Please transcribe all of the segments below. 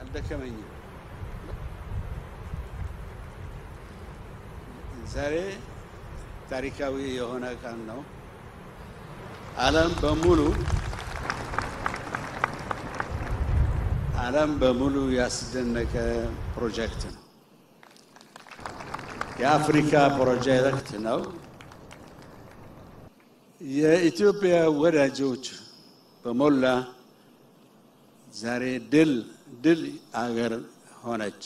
ያደከመኝ ዛሬ ታሪካዊ የሆነ ቀን ነው ዓለም በሙሉ ያስደነቀ ፕሮጀክት ነው የአፍሪካ ፕሮጀክት ነው የኢትዮጵያ ወዳጆች በሞላ ዛሬ ድል አገር ሆነች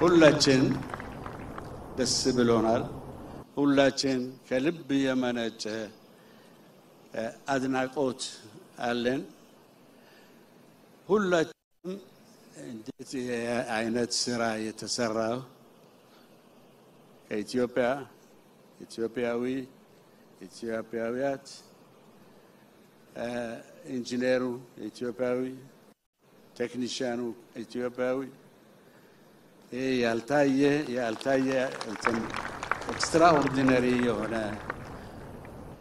ሁላችን ደስ ብሎናል ሁላችን ከልብ የመነጨ አድናቆት አለን ሁላችን እንዴት አይነት ስራ የተሰራው ኢትዮጵያዊያት ኢንጂነሩ ኢትዮጵያዊ ቴክኒሻኑ ኢትዮጵያዊ ያልታየ ኤክስትራኦርዲነሪ የሆነ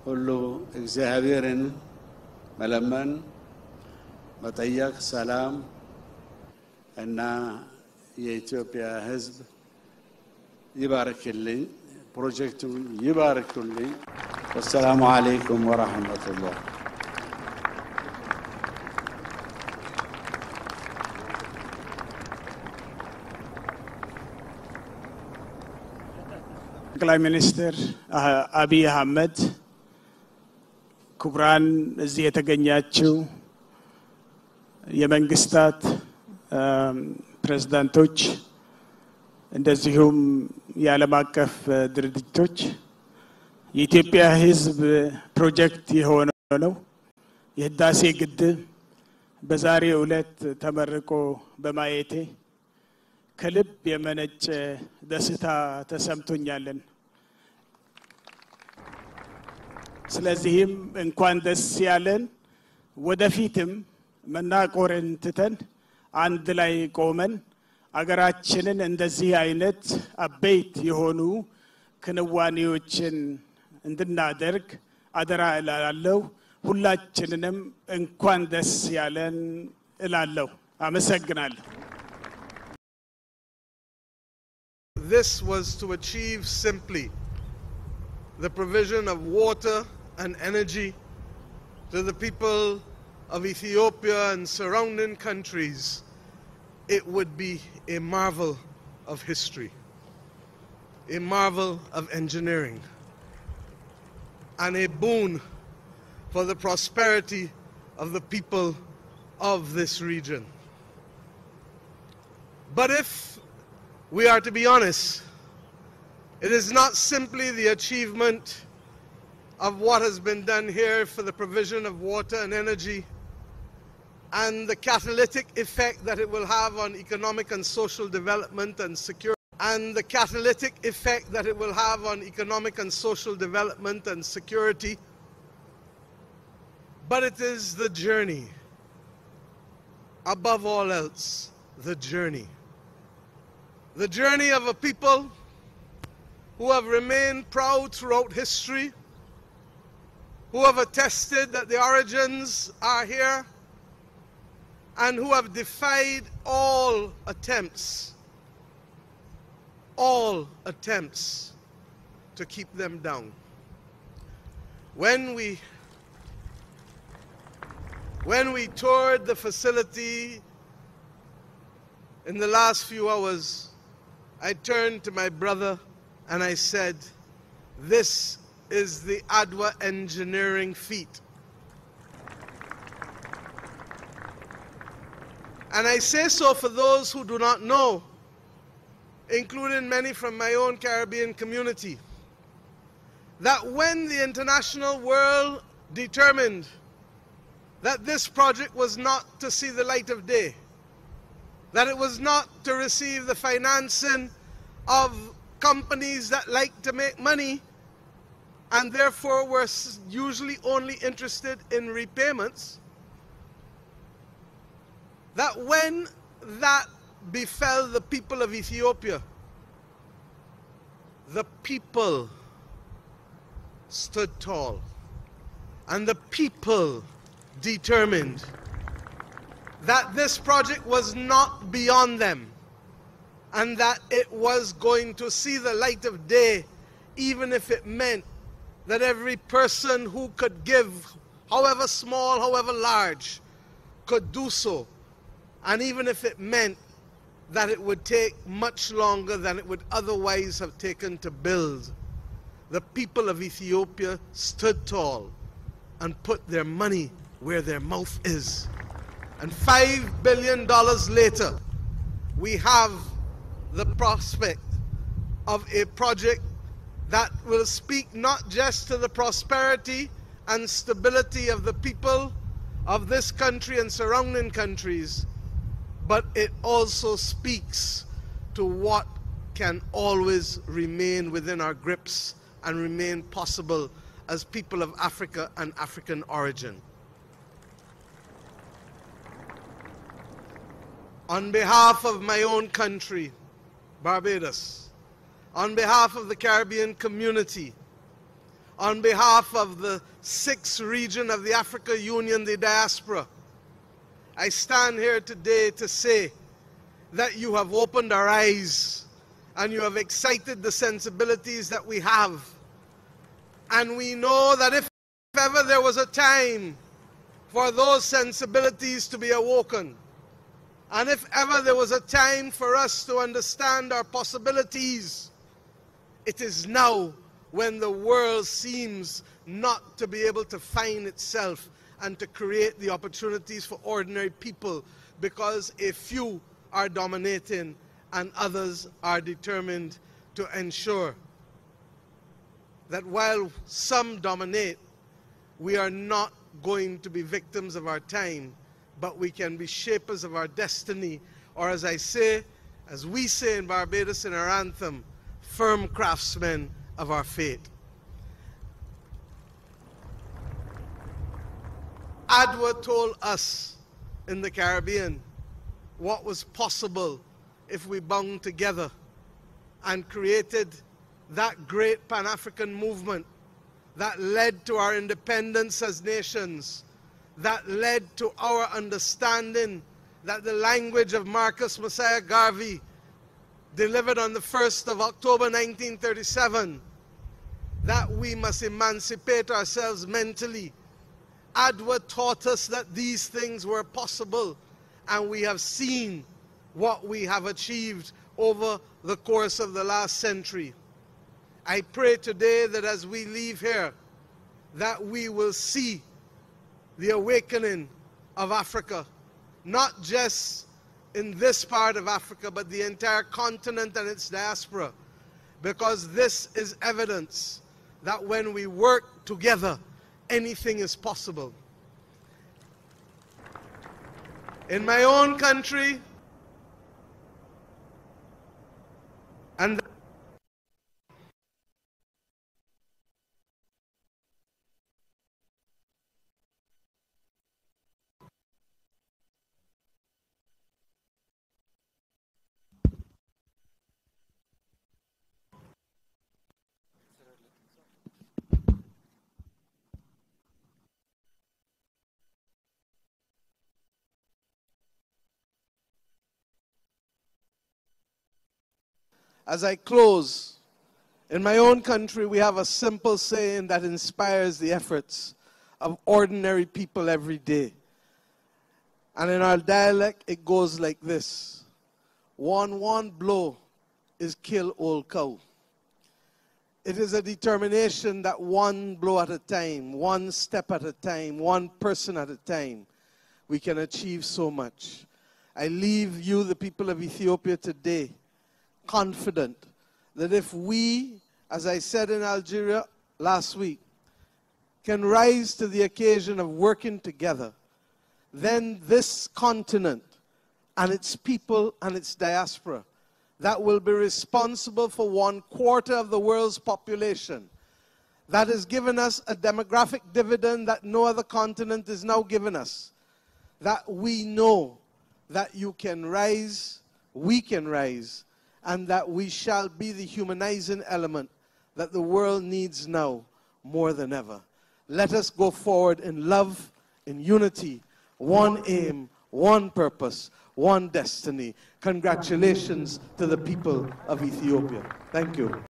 ሁሉ እግዚአብሔርን መለመን መጠየቅ ሰላም እና የኢትዮጵያ ሕዝብ ይባርክልኝ ፕሮጀክቱን ይባርክልኝ ወሰላሙ አለይኩም ወራህመቱላህ ጠቅላይ ሚኒስትር አብይ አህመድ ክቡራን እዚህ የተገኛችሁ የመንግስታት ፕሬዝዳንቶች እንደዚሁም የዓለም አቀፍ ድርጅቶች የኢትዮጵያ ሕዝብ ፕሮጀክት የሆነው የህዳሴ ግድብ በዛሬው ዕለት ተመርቆ በማየቴ ከልብ የመነጨ ደስታ ተሰምቶኛል ስለዚህም እንኳን ደስ ያለን ወደፊትም መናቆርን ትተን አንድ ላይ ቆመን አገራችንን እንደዚህ አይነት አበይት የሆኑ ክንዋኔዎችን እንድናደርግ አደራ እላለሁ ሁላችንንም እንኳን ደስ ያለን እላለሁ አመሰግናለሁ This was to achieve simply the provision of water and energy to the people of Ethiopia and surrounding countries. It would be a marvel of history, a marvel of engineering, and a boon for the prosperity of the people of this region. But if we are to be honest, it is not simply the achievement of what has been done here for the provision of water and energy and the catalytic effect that it will have on economic and social development and security but it is the journey above all else the journey of a people who have remained proud throughout history, who have attested that the origins are here, and who have defied all attempts to keep them down. When we toured the facility in the last few hours, I turned to my brother and I said, this is the Adwa engineering feat. And I say so for those who do not know, including many from my own Caribbean community, that when the international world determined that this project was not to see the light of day, that it was not to receive the financing of companies that like to make money and therefore were usually only interested in repayments, that when that befell the people of Ethiopia, the people stood tall and the people determined that this project was not beyond them, and that it was going to see the light of day, even if it meant that every person who could give, however small, however large, could do so, and even if it meant that it would take much longer than it would otherwise have taken to build. The people of Ethiopia stood tall and put their money where their mouth is. And $5 billion later, we have the prospect of a project that will speak not just to the prosperity and stability of the people of this country and surrounding countries, but it also speaks to what can always remain within our grips and remain possible as people of Africa and African origin. On behalf of my own country, Barbados, on behalf of the Caribbean community, on behalf of the 6th region of the Africa Union, the diaspora, I stand here today to say that you have opened our eyes and you have excited the sensibilities that we have. And we know that if ever there was a time for those sensibilities to be awoken, and if ever there was a time for us to understand our possibilities, it is now, when the world seems not to be able to find itself and to create the opportunities for ordinary people, because a few are dominating and others are determined to ensure that while some dominate, we are not going to be victims of our time, but we can be shapers of our destiny, or as I say, as we say in Barbados in our anthem, firm craftsmen of our fate. Adwa told us in the Caribbean what was possible if we bound together and created that great Pan-African movement that led to our independence as nations, that led to our understanding that the language of Marcus Messiah Garvey, delivered on the 1st of October 1937, that we must emancipate ourselves mentally. Adwa taught us that these things were possible, and we have seen what we have achieved over the course of the last century. I pray today that as we leave here, that we will see the awakening of Africa, not just in this part of Africa, but the entire continent and its diaspora, because this is evidence that when we work together, anything is possible. In my own country, and as I close, in my own country, we have a simple saying that inspires the efforts of ordinary people every day. And in our dialect, it goes like this: one blow is kill old cow. It is a determination that one blow at a time, one step at a time, one person at a time, we can achieve so much. I leave you, the people of Ethiopia, today, confident that if we, as I said in Algeria last week, can rise to the occasion of working together, then this continent and its people and its diaspora that will be responsible for 1/4 of the world's population, that has given us a demographic dividend that no other continent is now giving us, that we know that you can rise, we can rise, and that we shall be the humanizing element that the world needs now more than ever. Let us go forward in love, in unity, one aim, one purpose, one destiny. Congratulations to the people of Ethiopia. Thank you.